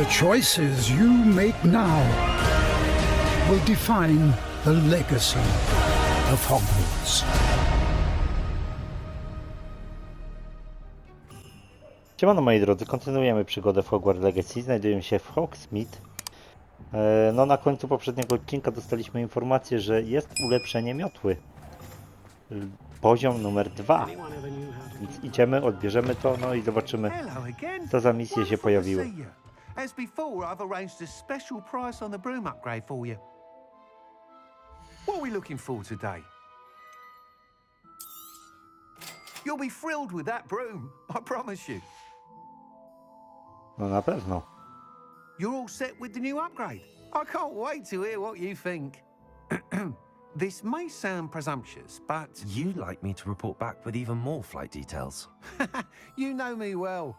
The choices you make now will define the legacy of Hogwarts. Siemano moi drodzy, kontynuujemy przygodę w Hogwarts Legacy. Znajdujemy się w Hogsmeade. No na końcu poprzedniego odcinka dostaliśmy informację, że jest ulepszenie miotły. Poziom numer 2. Więc idziemy, odbierzemy to, no i zobaczymy, co za misje się pojawiły. As before, I've arranged a special price on the broom upgrade for you. What are we looking for today? You'll be thrilled with that broom, I promise you. No na pewno. You're all set with the new upgrade. I can't wait to hear what you think. This may sound presumptuous, but You'd like me to report back with even more flight details. you know me well.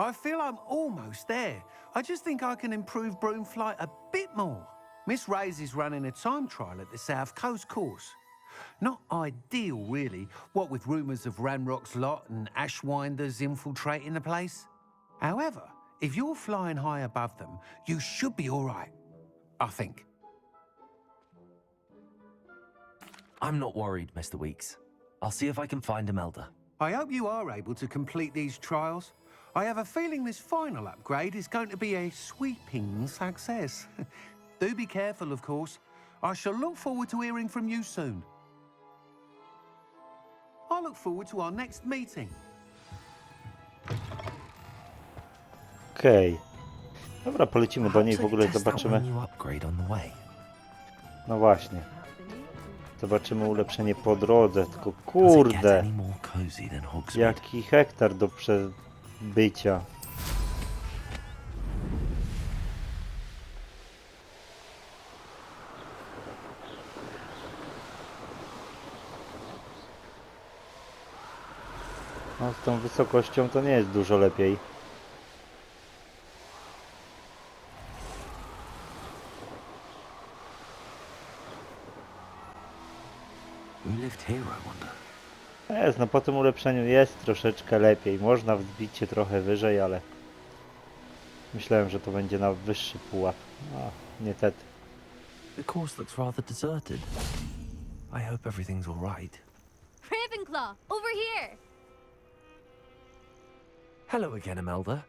I feel I'm almost there. I just think I can improve broom flight a bit more. Miss Ray's is running a time trial at the South Coast course. Not ideal, really, what with rumours of Ranrock's lot and Ashwinders infiltrating the place. However, if you're flying high above them, you should be all right, I think. I'm not worried, Mr. Weeks. I'll see if I can find Imelda. I hope you are able to complete these trials. I have a feeling this final upgrade is going to be a sweeping success. Do be careful, of course. I shall look forward to hearing from you soon. I look forward to our next meeting. Okej. Dobra, polecimy do niej, w ogóle Perhaps I could test out zobaczymy. my new upgrade on the way. No właśnie. Zobaczymy ulepszenie po drodze, tylko Does it get kurde. any more cozy than Hogsmeade? Jaki hektar do przebycia. No z tą wysokością to nie jest dużo lepiej. Who lived here, I wonder? Jest, no po tym ulepszeniu jest troszeczkę lepiej. Można wzbić się trochę wyżej, ale myślałem, że to będzie na wyższy pułap. No, niestety. The course looks rather deserted. I hope everything's all right. Ravenclaw, over here! Hello again, Imelda.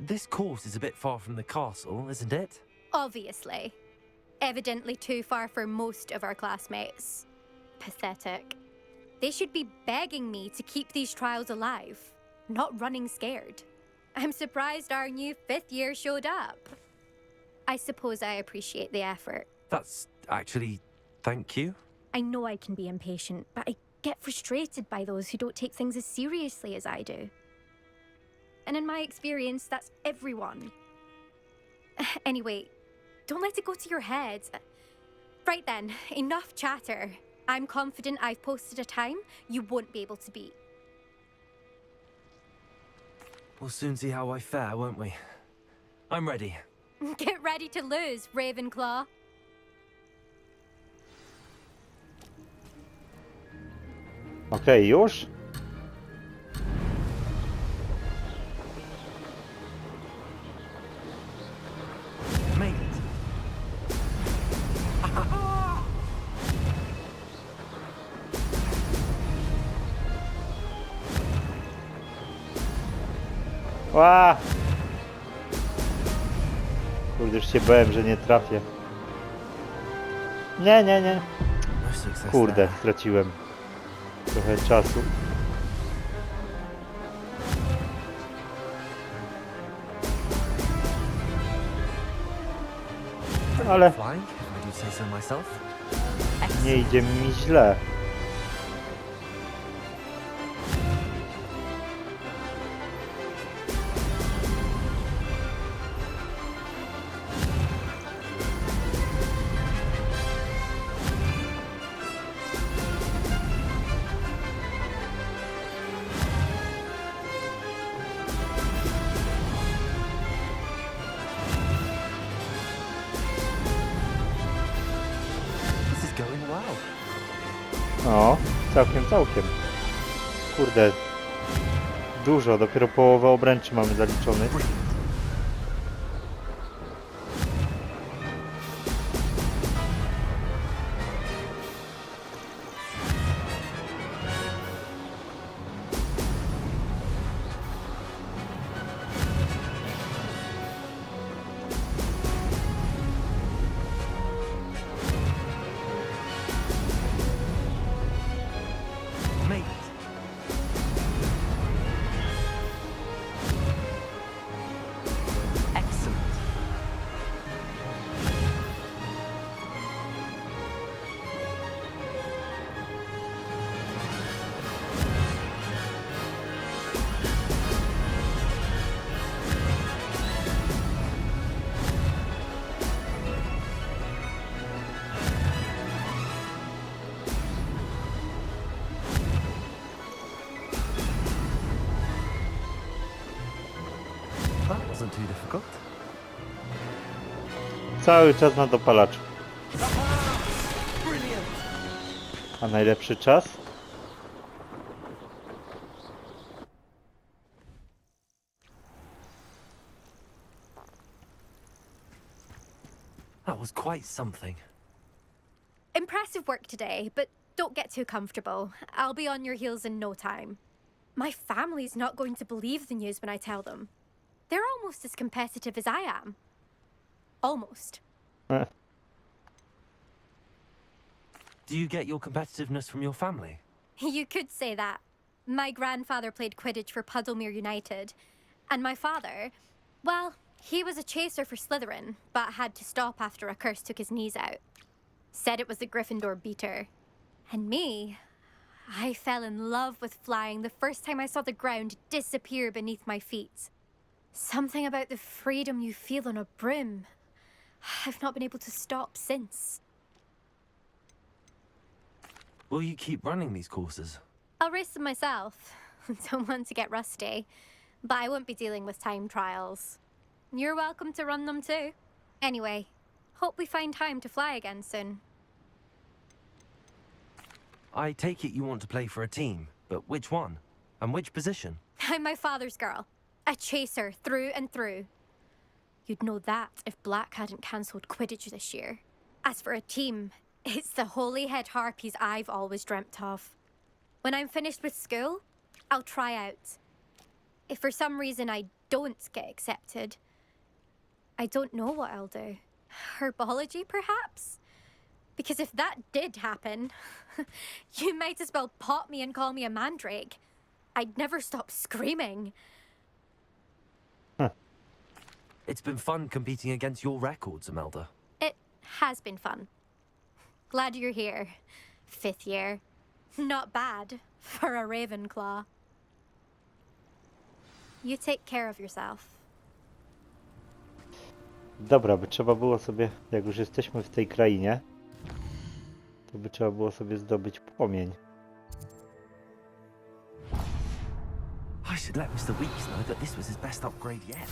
This course is a bit far from the castle, isn't it? Obviously. Evidently too far for most of our classmates. Pathetic. They should be begging me to keep these trials alive, not running scared. I'm surprised our new 5th year showed up. I suppose I appreciate the effort. That's actually... thank you. I know I can be impatient, but I get frustrated by those who don't take things as seriously as I do. And in my experience, that's everyone. Anyway, don't let it go to your head. Right then, enough chatter. I'm confident I've posted a time you won't be able to beat. We'll soon see how I fare, won't we? I'm ready. Get ready to lose, Ravenclaw. Okej, już? Made it. Ła! Kurde, już się bałem, że nie trafię. Nie, nie, nie. No success Kurde, there. straciłem trochę czasu. Ale Flying, if I do say so myself. nie idzie mi źle. No, całkiem. Kurde, dużo, dopiero połowę obręczy mamy zaliczonych. wasn't too difficult. Cały czas na dopalaczu. Brilliant! A najlepszy czas? That was quite something. Impressive work today, but don't get too comfortable. I'll be on your heels in no time. My family's not going to believe the news when I tell them. They're almost as competitive as I am. Almost. Do you get your competitiveness from your family? You could say that. My grandfather played Quidditch for Puddlemere United. And my father, well, he was a chaser for Slytherin, but had to stop after a curse took his knees out. Said it was the Gryffindor beater. And me, I fell in love with flying the first time I saw the ground disappear beneath my feet. Something about the freedom you feel on a broom. I've not been able to stop since. Will you keep running these courses? I'll race them myself. Don't want to get rusty. But I won't be dealing with time trials. You're welcome to run them too. Anyway, hope we find time to fly again soon. I take it you want to play for a team, but which one? And which position? I'm my father's girl. A chaser through and through. You'd know that if Black hadn't cancelled Quidditch this year. As for a team, it's the Holyhead Harpies I've always dreamt of. When I'm finished with school, I'll try out. If for some reason I don't get accepted, I don't know what I'll do. Herbology, perhaps? Because if that did happen, you might as well pot me and call me a mandrake. I'd never stop screaming. It's been fun competing against your records, Imelda. It has been fun. Glad you're here. 5th year. Not bad for a Ravenclaw. You take care of yourself. Dobra, by trzeba było sobie, jak już jesteśmy w tej krainie, to by trzeba było sobie zdobyć płomień. I should let Mr. Weeks know that this was his best upgrade yet.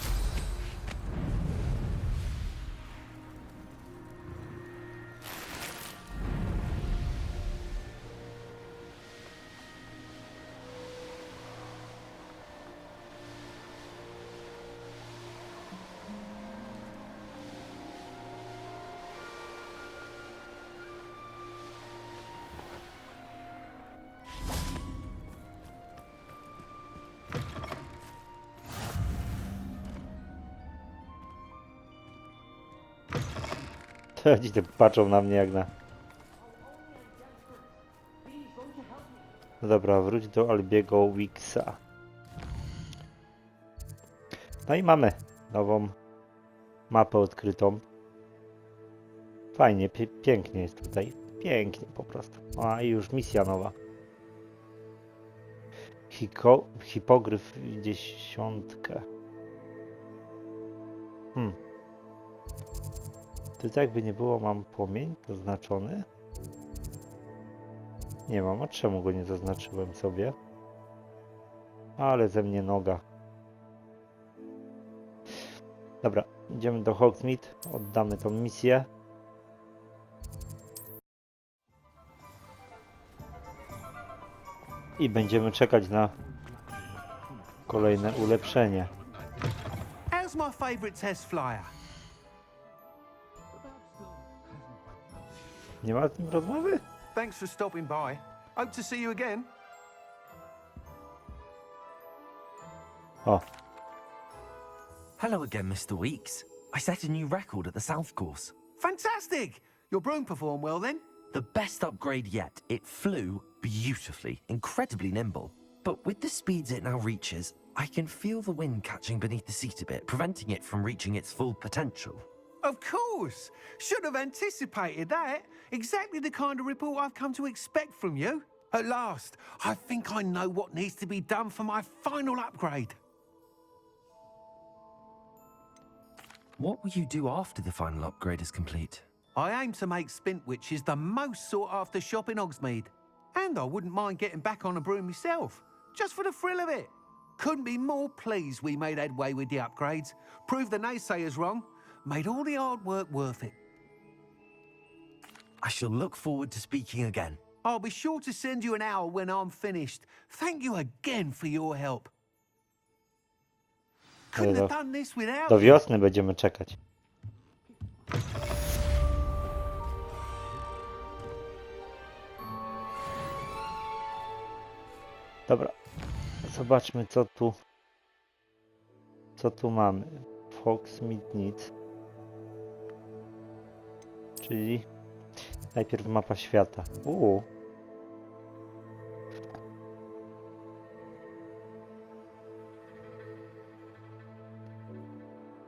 Ci te patrzą na mnie jak na... No dobra, wróć do Albiego Wicksa. No i mamy nową mapę odkrytą. Fajnie, pięknie jest tutaj. Pięknie po prostu. A i już misja nowa. Hipogryf 10. Tutaj jakby nie było, mam płomień zaznaczony. Nie mam, a czemu go nie zaznaczyłem sobie? Ale ze mnie noga. Dobra, idziemy do Hogsmeade, oddamy tą misję. I będziemy czekać na kolejne ulepszenie. How's my favourite test flyer? Nie ma z nim rozmowy? Thanks for stopping by. Hope to see you again. O, Hello again, Mr. Weeks. I set a new record at the South Course. Fantastic! Your broom performed well then? The best upgrade yet. It flew beautifully, incredibly nimble. But with the speeds it now reaches, I can feel the wind catching beneath the seat a bit, preventing it from reaching its full potential. Of course! Should have anticipated that. Exactly the kind of report I've come to expect from you. At last, I think I know what needs to be done for my final upgrade. What will you do after the final upgrade is complete? I aim to make Spintwitches the most sought-after shop in Hogsmeade. And I wouldn't mind getting back on a broom myself, just for the thrill of it. Couldn't be more pleased we made headway with the upgrades. Proved the naysayers wrong. Made all the hard work worth it. I shall look forward to speaking again. I'll be sure to send you an hour when I'm finished. Thank you again for your help. Couldn't have done this without Do you. wiosny będziemy czekać. Dobra. Zobaczmy co tu mamy. Hogsmeade nic. Czyli najpierw mapa świata.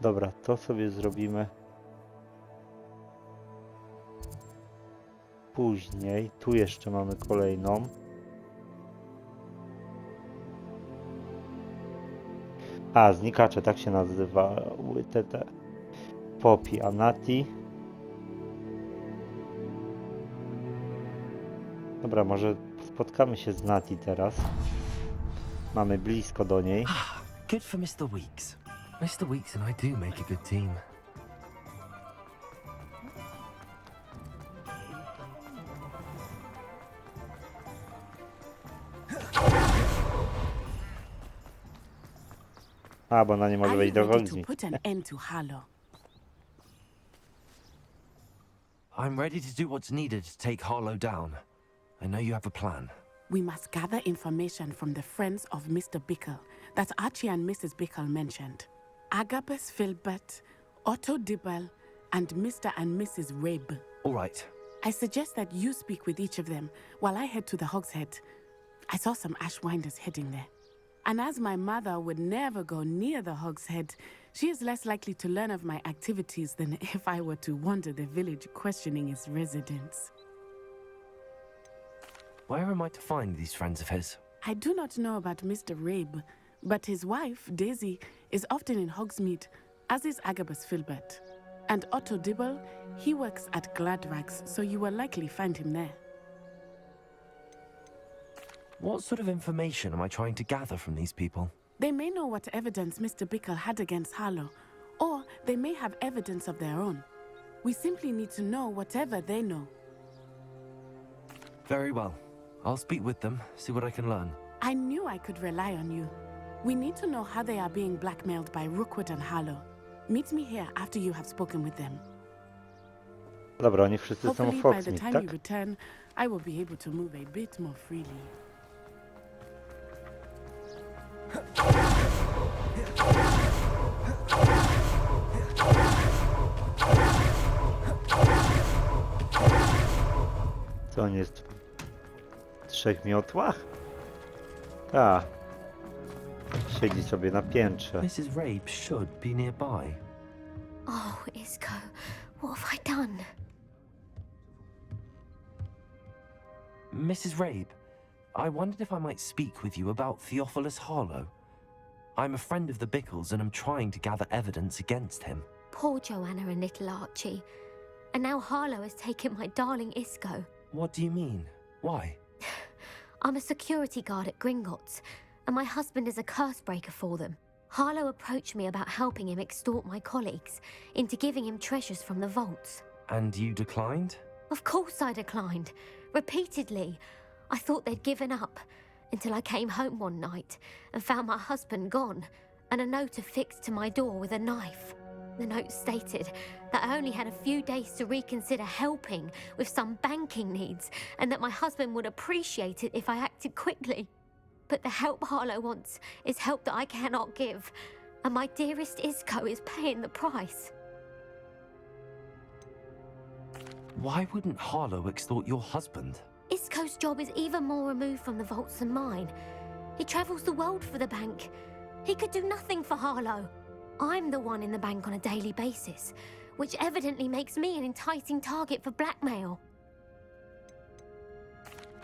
Dobra, to sobie zrobimy później. Tu jeszcze mamy kolejną. A, znikacze, tak się nazywały te Poppy, Anati. Dobra, może spotkamy się z Nati teraz. Mamy blisko do niej. Good for Mr. Weeks. Mr. Weeks and I do make a good team. A, bo ona nie może Are wejść you do ready to Hogsmeade. put an end to Harlow? I'm ready to do what's needed to take Harlow down. I know you have a plan. We must gather information from the friends of Mr. Bickle that Archie and Mrs. Bickle mentioned. Agabus Filbert, Otto Dibble, and Mr. and Mrs. Rabe. All right. I suggest that you speak with each of them while I head to the Hogshead. I saw some Ashwinders heading there. And as my mother would never go near the Hogshead, she is less likely to learn of my activities than if I were to wander the village questioning its residents. Where am I to find these friends of his? I do not know about Mr. Rabe, but his wife, Daisy, is often in Hogsmeade, as is Agabus Filbert. And Otto Dibble, he works at Gladrags, so you will likely find him there. What sort of information am I trying to gather from these people? They may know what evidence Mr. Bickle had against Harlow, or they may have evidence of their own. We simply need to know whatever they know. Very well. I'll speak with them, see what I can learn. I knew I could rely on you. We need to know how they are being blackmailed by Rookwood and Harlow. Meet me here after you have spoken with them. Dobra, oni wszyscy są w Hopefully, by the Hogsmeade, time tak? you return, I will be able to move a bit more freely. Co on jest w 3 miotłach? A. Siedzi sobie na piętrze. Mrs. Rabe should be nearby. Oh, Isco, what have I done? Mrs. Rabe, I wondered if I might speak with you about Theophilus Harlow. I'm a friend of the Bickles and I'm trying to gather evidence against him. Poor Joanna and little Archie. And now Harlow has taken my darling Isco. What do you mean? Why? I'm a security guard at Gringotts, and my husband is a curse breaker for them. Harlow approached me about helping him extort my colleagues into giving him treasures from the vaults. And you declined? Of course I declined. Repeatedly. I thought they'd given up, until I came home one night and found my husband gone, and a note affixed to my door with a knife. The note stated that I only had a few days to reconsider helping with some banking needs, and that my husband would appreciate it if I acted quickly. But the help Harlow wants is help that I cannot give, and my dearest Isco is paying the price. Why wouldn't Harlow extort your husband? Isco's job is even more removed from the vaults than mine. He travels the world for the bank. He could do nothing for Harlow. I'm the one in the bank on a daily basis, which evidently makes me an enticing target for blackmail.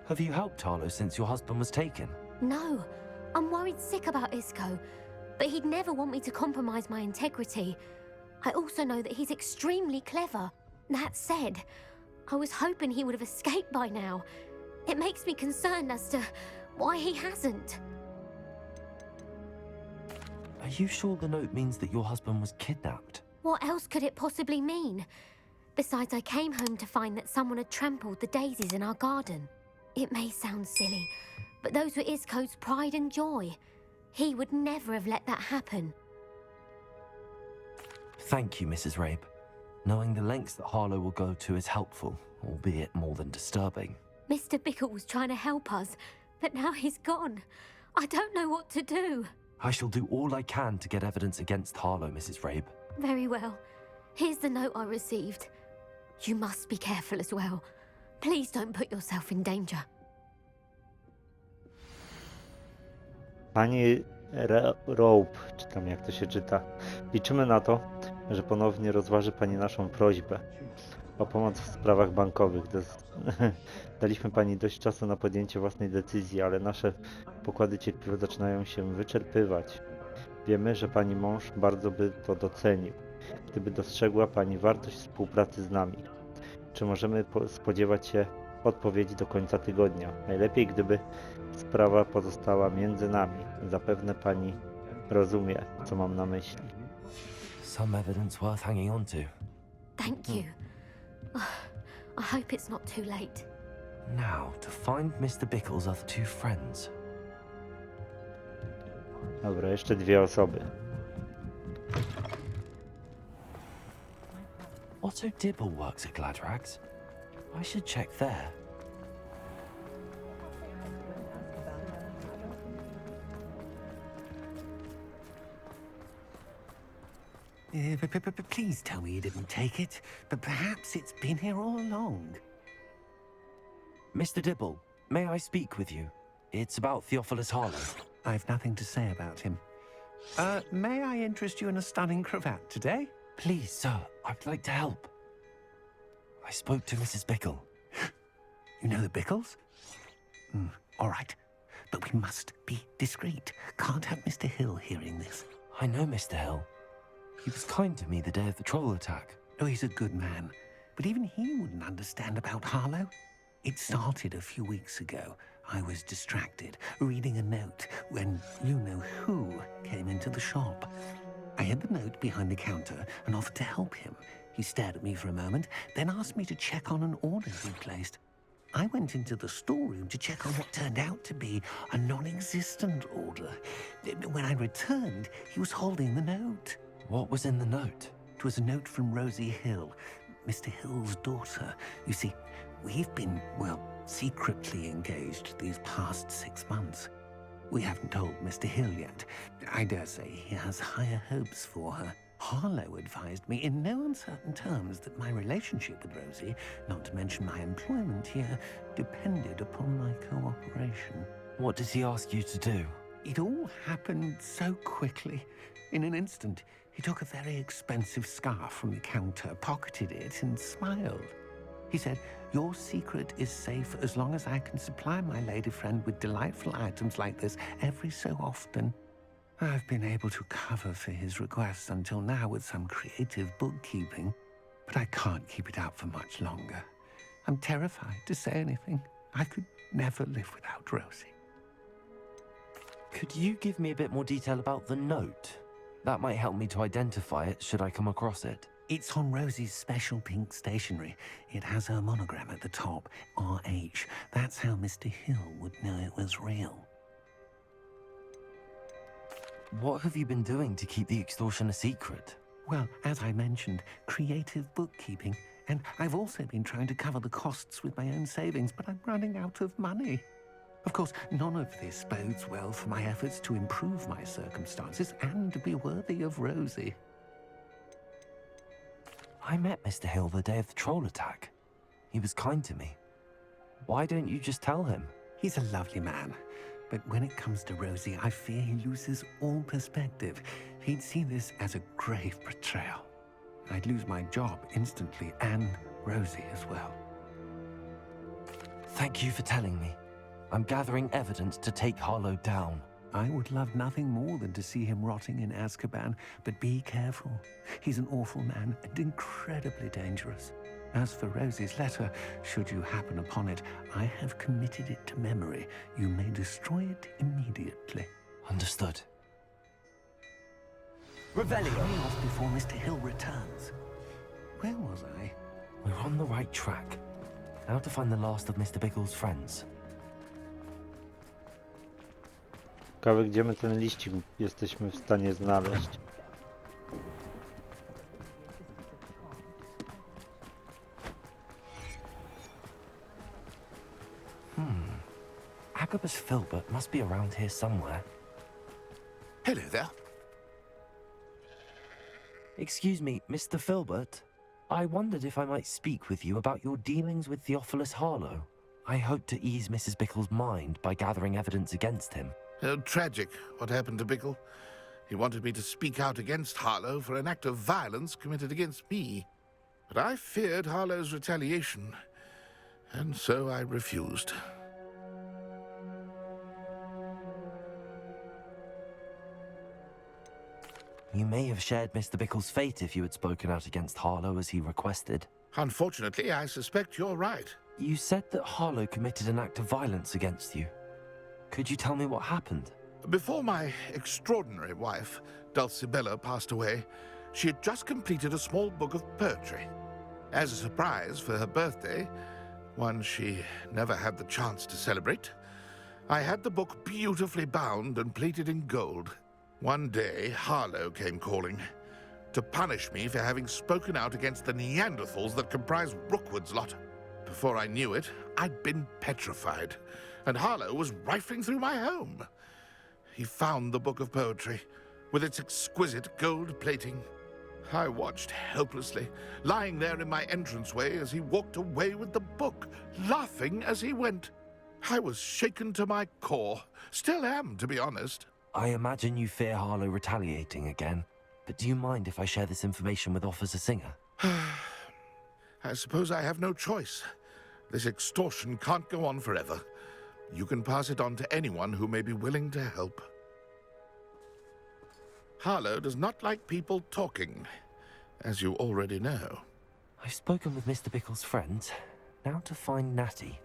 Have you helped Harlow since your husband was taken? No, I'm worried sick about Isco, but he'd never want me to compromise my integrity. I also know that he's extremely clever. That said, I was hoping he would have escaped by now. It makes me concerned as to why he hasn't. Are you sure the note means that your husband was kidnapped? What else could it possibly mean? Besides, I came home to find that someone had trampled the daisies in our garden. It may sound silly, but those were Isco's pride and joy. He would never have let that happen. Thank you, Mrs. Rabe. Knowing the lengths that Harlow will go to is helpful, albeit more than disturbing. Mr. Bickle was trying to help us, but now he's gone. I don't know what to do. I shall do all I can to get evidence against Harlow, Mrs. Rabe. Very well. Here's the note I received. You must be careful as well. Please don't put yourself in danger. Pani Rope, czy tam jak to się czyta, liczymy na to, że ponownie rozważy Pani naszą prośbę o pomoc w sprawach bankowych. Daliśmy Pani dość czasu na podjęcie własnej decyzji, ale nasze pokłady cierpliwości zaczynają się wyczerpywać. Wiemy, że Pani mąż bardzo by to docenił, gdyby dostrzegła Pani wartość współpracy z nami. Czy możemy spodziewać się odpowiedzi do końca tygodnia? Najlepiej, gdyby sprawa pozostała między nami. Zapewne Pani rozumie, co mam na myśli. Some evidence worth hanging on to. Thank you. I hope it's not too late. Now, to find Mr. Bickle's other two friends. Dobra, jeszcze dwie osoby. Otto Dibble works at Gladrags. I should check there. Please tell me you didn't take it, but perhaps it's been here all along. Mr. Dibble, may I speak with you? It's about Theophilus Harlow. I've nothing to say about him. May I interest you in a stunning cravat today? Please, sir, I'd like to help. I spoke to Mrs. Bickle. You know the Bickles? All right, but we must be discreet. Can't have Mr. Hill hearing this. I know Mr. Hill. He was kind to me the day of the troll attack. Oh, he's a good man, but even he wouldn't understand about Harlow. It started a few weeks ago. I was distracted, reading a note, when you-know-who came into the shop. I hid the note behind the counter and offered to help him. He stared at me for a moment, then asked me to check on an order he'd placed. I went into the storeroom to check on what turned out to be a non-existent order. When I returned, he was holding the note. What was in the note? It was a note from Rosie Hill, Mr. Hill's daughter. You see, we've been, well, secretly engaged these past 6 months. We haven't told Mr. Hill yet. I dare say he has higher hopes for her. Harlow advised me in no uncertain terms that my relationship with Rosie, not to mention my employment here, depended upon my cooperation. What did he ask you to do? It all happened so quickly. In an instant, he took a very expensive scarf from the counter, pocketed it, and smiled. He said, "Your secret is safe as long as I can supply my lady friend with delightful items like this every so often." I've been able to cover for his requests until now with some creative bookkeeping, but I can't keep it up for much longer. I'm terrified to say anything. I could never live without Rosie. Could you give me a bit more detail about the note? That might help me to identify it should I come across it. It's on Rosie's special pink stationery. It has her monogram at the top, RH. That's how Mr. Hill would know it was real. What have you been doing to keep the extortion a secret? Well, as I mentioned, creative bookkeeping. And I've also been trying to cover the costs with my own savings, but I'm running out of money. Of course, none of this bodes well for my efforts to improve my circumstances and to be worthy of Rosie. I met Mr. Hill the day of the troll attack. He was kind to me. Why don't you just tell him? He's a lovely man. But when it comes to Rosie, I fear he loses all perspective. He'd see this as a grave betrayal. I'd lose my job instantly, and Rosie as well. Thank you for telling me. I'm gathering evidence to take Harlow down. I would love nothing more than to see him rotting in Azkaban, but be careful. He's an awful man and incredibly dangerous. As for Rosie's letter, should you happen upon it, I have committed it to memory. You may destroy it immediately. Understood. Revelio. Hurry off before Mr. Hill returns. Where was I? We're on the right track. Now to find the last of Mr. Biggle's friends. Ciekawe, gdzie my ten liścik jesteśmy w stanie znaleźć. Agabus Filbert must be around here somewhere. Hello there. Excuse me, Mr. Filbert. I wondered if I might speak with you about your dealings with Theophilus Harlow. I hope to ease Mrs. Bickle's mind by gathering evidence against him. Tragic, what happened to Bickle. He wanted me to speak out against Harlow for an act of violence committed against me. But I feared Harlow's retaliation, and so I refused. You may have shared Mr. Bickle's fate if you had spoken out against Harlow as he requested. Unfortunately, I suspect you're right. You said that Harlow committed an act of violence against you. Could you tell me what happened? Before my extraordinary wife, Dulcibella, passed away, she had just completed a small book of poetry. As a surprise for her birthday, one she never had the chance to celebrate, I had the book beautifully bound and plated in gold. One day, Harlow came calling to punish me for having spoken out against the Neanderthals that comprise Rookwood's lot. Before I knew it, I'd been petrified, and Harlow was rifling through my home. He found the book of poetry, with its exquisite gold plating. I watched helplessly, lying there in my entranceway as he walked away with the book, laughing as he went. I was shaken to my core. Still am, to be honest. I imagine you fear Harlow retaliating again, but do you mind if I share this information with Officer Singer? I suppose I have no choice. This extortion can't go on forever. You can pass it on to anyone who may be willing to help. Harlow does not like people talking, as you already know. I've spoken with Mr. Bickle's friends. Now to find Natty.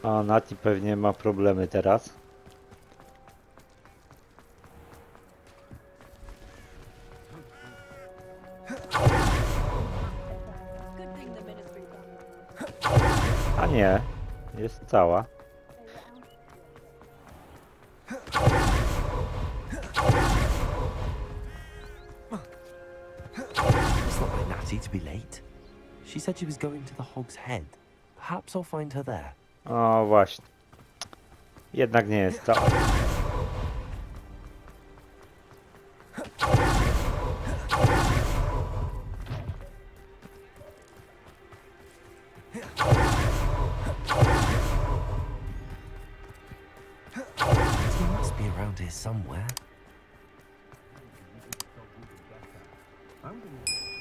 A Nati pewnie ma problemy teraz. A nie, jest cała. It's not like Natty to be late. She said she was going to the Hog's Head. Perhaps I'll find her there. O właśnie. Jednak nie jest cała. He must be around here somewhere.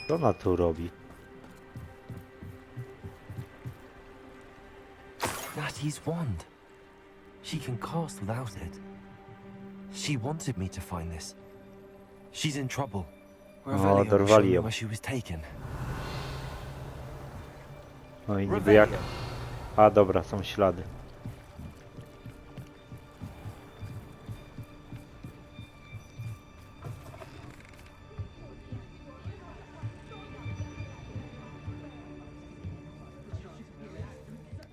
Co ona tu robi? Natty's wand. She can cast without it. She wanted me to find this. She's in trouble. Revelio will show dorwali me ją. where she was taken. No i niby jak... A dobra, są ślady.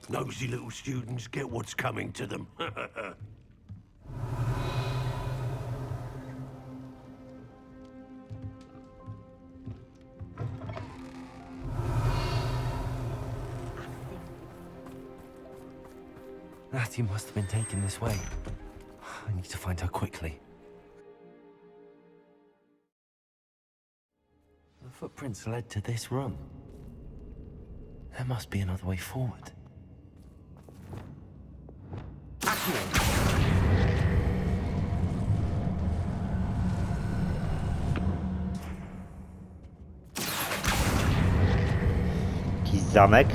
Nosy little students get what's coming to them. Natty must have been taken this way. I need to find her quickly. The footprints led to this room. There must be another way forward. Jakiś zamek?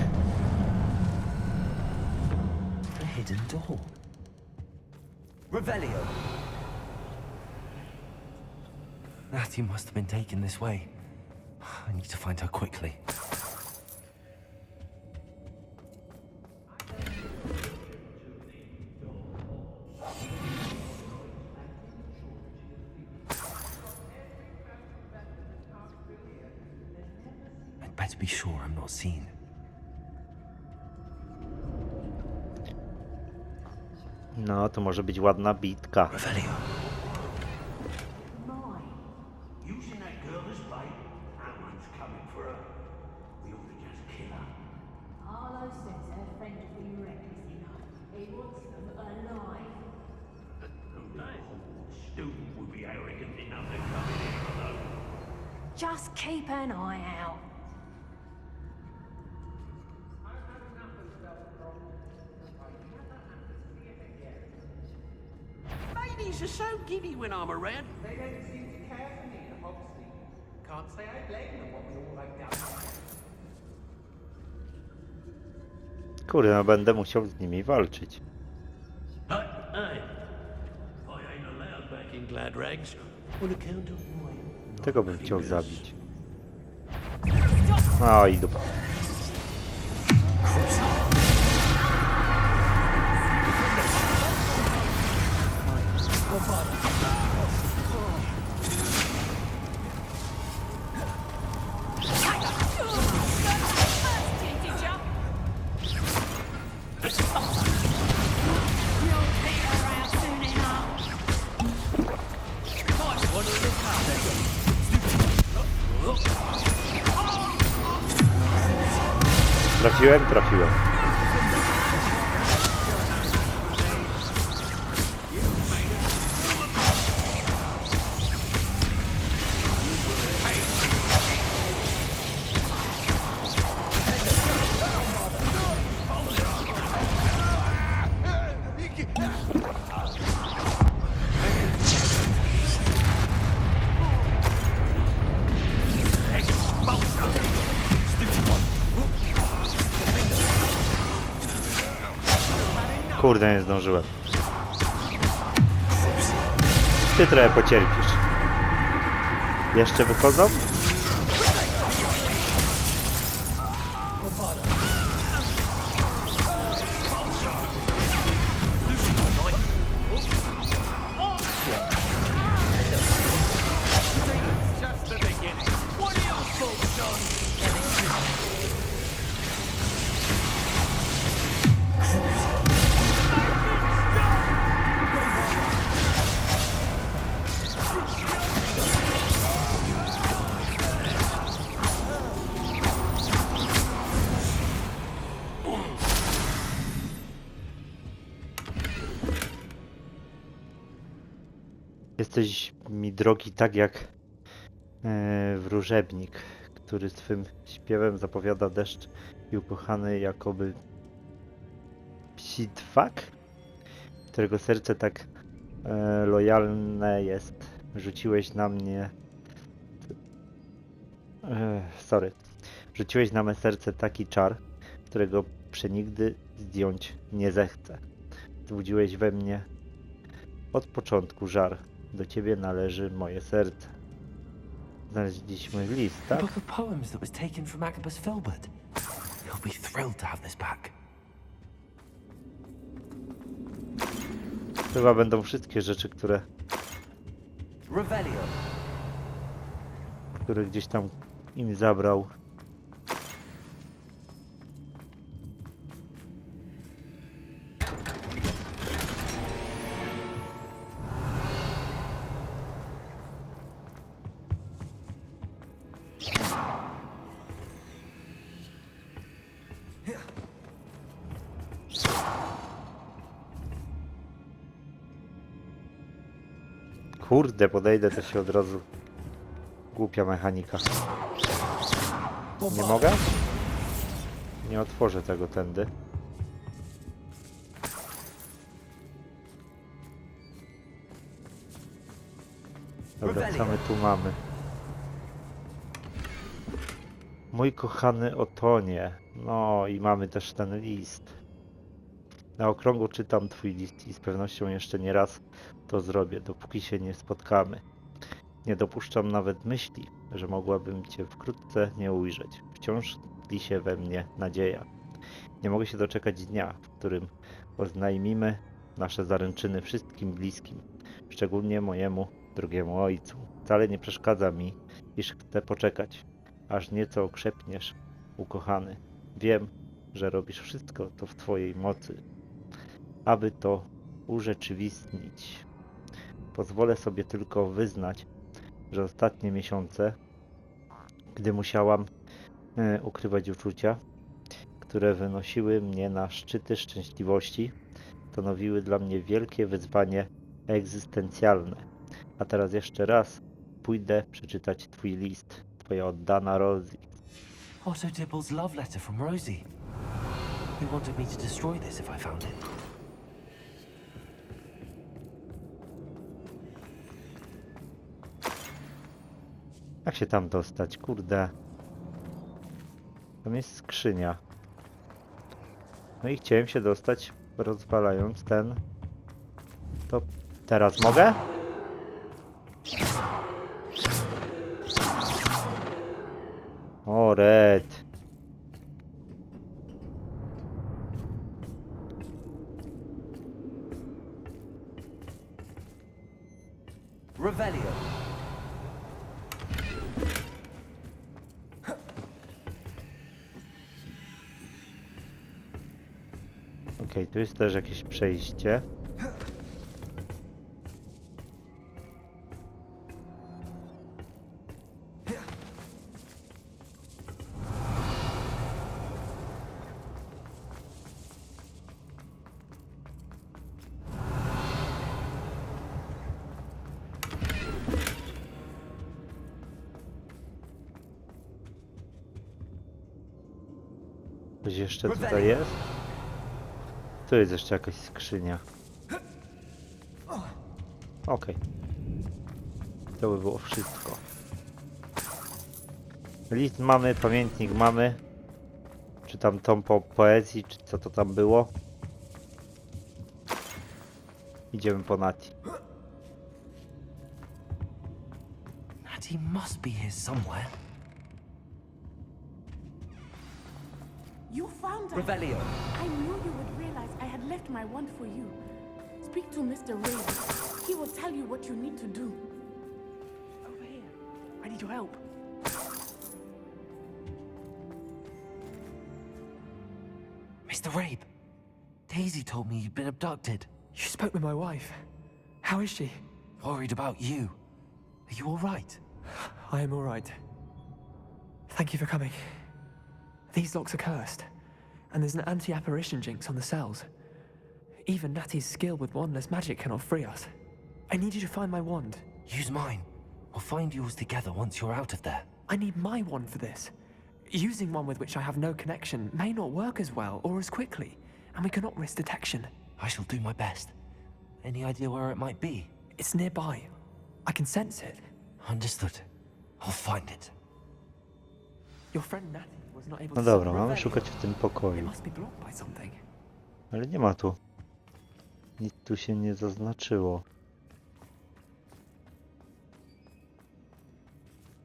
A hidden door. Revelio. Natty must have been taken this way. I need to find her quickly. better be sure I'm not seen. No, to może być ładna bitka. Revelio. Using that girl as bait? That one's coming for her. We ought to just kill her. Arlo says her friend will be reckless enough. He wants them alive. No student would be arrogant enough to come in here alone. Just keep an eye out. Ladies are so giddy when I'm around. They don't seem to care for me in Hogwarts. Can't say I blame them what we all have done. Kurde, no będę musiał z nimi walczyć. Hey, hey. I ain't allowed back in glad rags on account of my... Tego bym chciał zabić. No i dupa. Trafiłem, trafiłem. Kurde, nie zdążyłem. Ty trochę pocierpisz. Jeszcze wychodzą? Jesteś mi drogi tak jak wróżebnik, który swym śpiewem zapowiada deszcz i ukochany jakoby psitwak, którego serce tak lojalne jest. Rzuciłeś na mnie... Rzuciłeś na me serce taki czar, którego przenigdy zdjąć nie zechcę. Wzbudziłeś we mnie od początku żar. Do ciebie należy moje serce. Znaleźliśmy list, The tak? book of poems that was taken from Agabus Filbert. He'll be thrilled to have this back. Chyba będą wszystkie rzeczy, Revelio. które gdzieś tam im zabrał. Kurde, podejdę, to się od razu... Głupia mechanika. Nie mogę? Nie otworzę tego tędy. Dobra, co my tu mamy? Mój kochany Otonie. No i mamy też ten list. Na okrągło czytam twój list i z pewnością jeszcze nie raz to zrobię, dopóki się nie spotkamy. Nie dopuszczam nawet myśli, że mogłabym cię wkrótce nie ujrzeć. Wciąż tli się we mnie nadzieja. Nie mogę się doczekać dnia, w którym oznajmimy nasze zaręczyny wszystkim bliskim, szczególnie mojemu drugiemu ojcu. Wcale nie przeszkadza mi, iż chcę poczekać. aż nieco okrzepniesz, ukochany. Wiem, że robisz wszystko, co w twojej mocy, aby to urzeczywistnić. Pozwolę sobie tylko wyznać, że ostatnie miesiące, gdy musiałam ukrywać uczucia, które wynosiły mnie na szczyty szczęśliwości, stanowiły dla mnie wielkie wyzwanie egzystencjalne. A teraz jeszcze raz pójdę przeczytać twój list, twoja oddana Rosie. Otto Dibble's love letter from Rosie. He wanted me to destroy this if I found it. Jak się tam dostać? Kurde. Tam jest skrzynia. No i chciałem się dostać, rozwalając ten. To teraz mogę? O, red. Revelio. Okej, tu jest też jakieś przejście. Coś jeszcze tutaj jest? Tu jest jeszcze jakaś skrzynia. Okej. To by było wszystko. List mamy, pamiętnik mamy. Czy tam tom po poezji, czy co to tam było? Idziemy po Nati. Natty must be here somewhere. You found her. Revelio. I knew you would realize I had left my wand for you. Speak to Mr. Ray. He will tell you what you need to do. Over here. I need your help. Mr. Rabe, Daisy told me you'd been abducted. You spoke with my wife. How is she? Worried about you. Are you all right? I am all right. Thank you for coming. These locks are cursed, and there's an anti-apparition jinx on the cells. Even Natty's skill with wandless magic cannot free us. I need you to find my wand. Use mine. We'll find yours together once you're out of there. I need my wand for this. Using one with which I have no connection may not work as well or as quickly, and we cannot risk detection. I shall do my best. Any idea where it might be? It's nearby. I can sense it. Understood. I'll find it. Your friend Natty was not able No to dobra, solve mamy Revelio. szukać w tym It pokoju. must be blocked by something. Ale nie ma tu. Nic tu się nie zaznaczyło.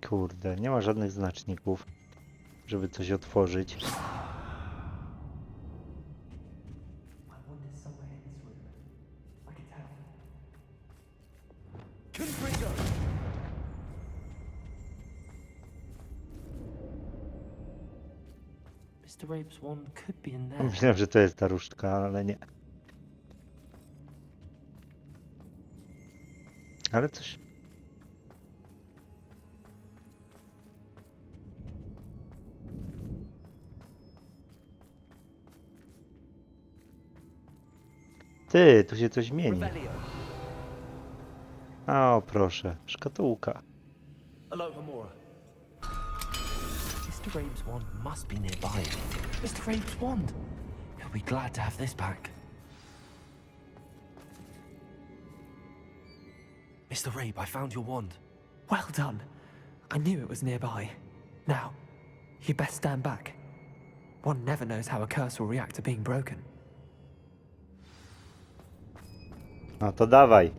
Kurde, nie ma żadnych znaczników, żeby coś otworzyć. My wand is somewhere in this room. I can tell. Mr. Rabe's wand could be in there. Myślałem, że to jest ta różdżka, ale nie. Ale coś... Ty, tu się coś zmieni. Revelio. O, proszę, szkatułka. Alohomora. Mr. Rabe's wand must be nearby. Mr. Rabe's wand. He'll be glad to have this back. Mr. Rabe, I found your wand. Well done. I knew it was nearby. Now, you best stand back. One never knows how a curse will react to being broken. No to dawaj.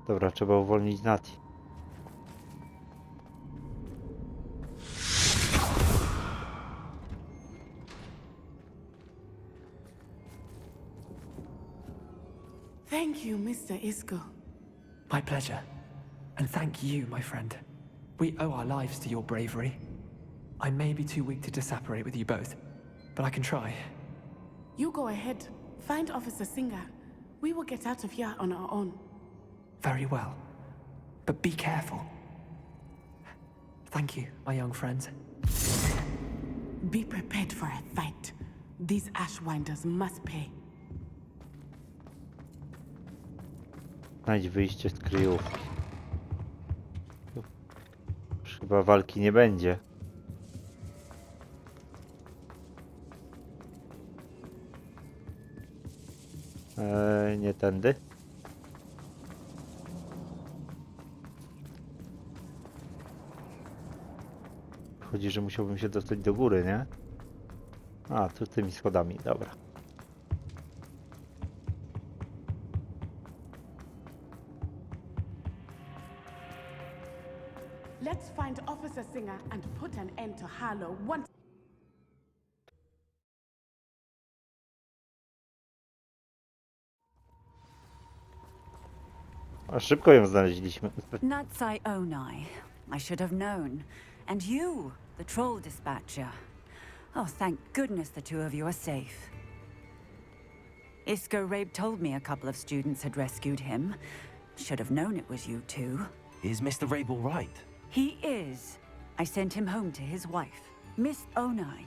Dobra, trzeba uwolnić Nati. Thank you, Mr. Isco. My pleasure. And thank you, my friend. We owe our lives to your bravery. I may be too weak to disapparate with you both, but I can try. You go ahead. Find Officer Singer. We will get out of here on our own. Very well. But be careful. Thank you, my young friends. Be prepared for a fight. These Ashwinders must pay. Znajdź wyjście z kryjówki. Już chyba walki nie będzie. Nie tędy. Chodzi, że musiałbym się dostać do góry, nie? A, tu tymi schodami, dobra. Let's find Officer Singer and put an end to Harlow once. A szybko ją znaleźliśmy. Natsai Onai. I should have known. And you, the troll dispatcher. Oh, thank goodness the two of you are safe. Isco Rabe told me a couple of students had rescued him. Should have known it was you two. Is Mr. Rabe all right? He is. I sent him home to his wife, Miss Onai.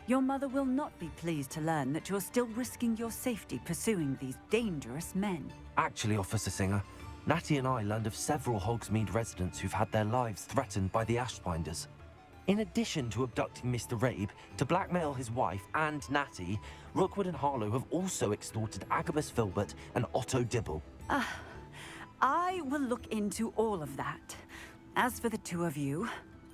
Your mother will not be pleased to learn that you're still risking your safety pursuing these dangerous men. Actually, Officer Singer, Natty and I learned of several Hogsmeade residents who've had their lives threatened by the Ashwinders. In addition to abducting Mr. Rabe to blackmail his wife and Natty, Rookwood and Harlow have also extorted Agabus Filbert and Otto Dibble. I will look into all of that. As for the two of you,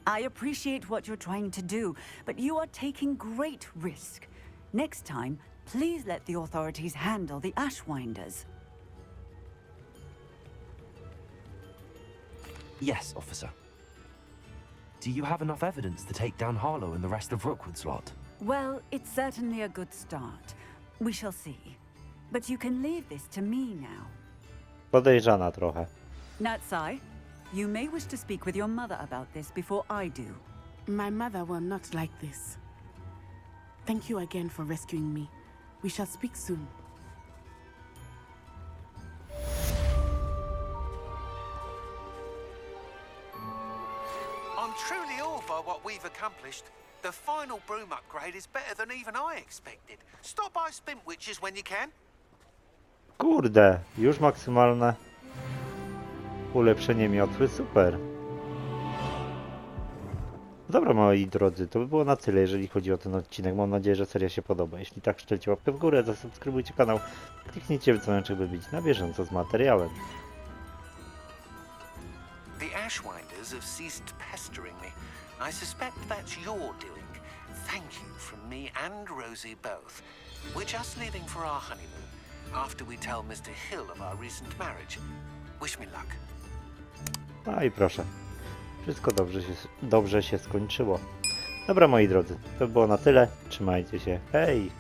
I appreciate what you're trying to do, but you are taking great risk. Next time, please let the authorities handle the Ashwinders. Yes, officer. Do you have enough evidence to take down Harlow and the rest of Rookwood's lot? Well, it's certainly a good start. We shall see. But you can leave this to me now. Podejrzana trochę. Natsai, you may wish to speak with your mother about this before I do. My mother will not like this. Thank you again for rescuing me. We shall speak soon. I'm truly awed by what we've accomplished. The final broom upgrade is better than even I expected. Stop by Spin Witches when you can. Kurde, już maksymalne ulepszenie miotły, super. Dobra, moi drodzy, to by było na tyle, jeżeli chodzi o ten odcinek. Mam nadzieję, że seria się podoba. Jeśli tak, szczelcie łapkę w górę, zasubskrybujcie kanał, kliknijcie w dzwoneczek, by być na bieżąco z materiałem. The Ashwinders have ceased pestering me. I suspect that's your doing. Thank you from me and Rosie both. We're just leaving for our honeymoon after we tell Mr. Hill of our recent marriage. Wish me luck. No i proszę. Wszystko dobrze się skończyło. Dobra, moi drodzy, to by było na tyle. Trzymajcie się. Hej!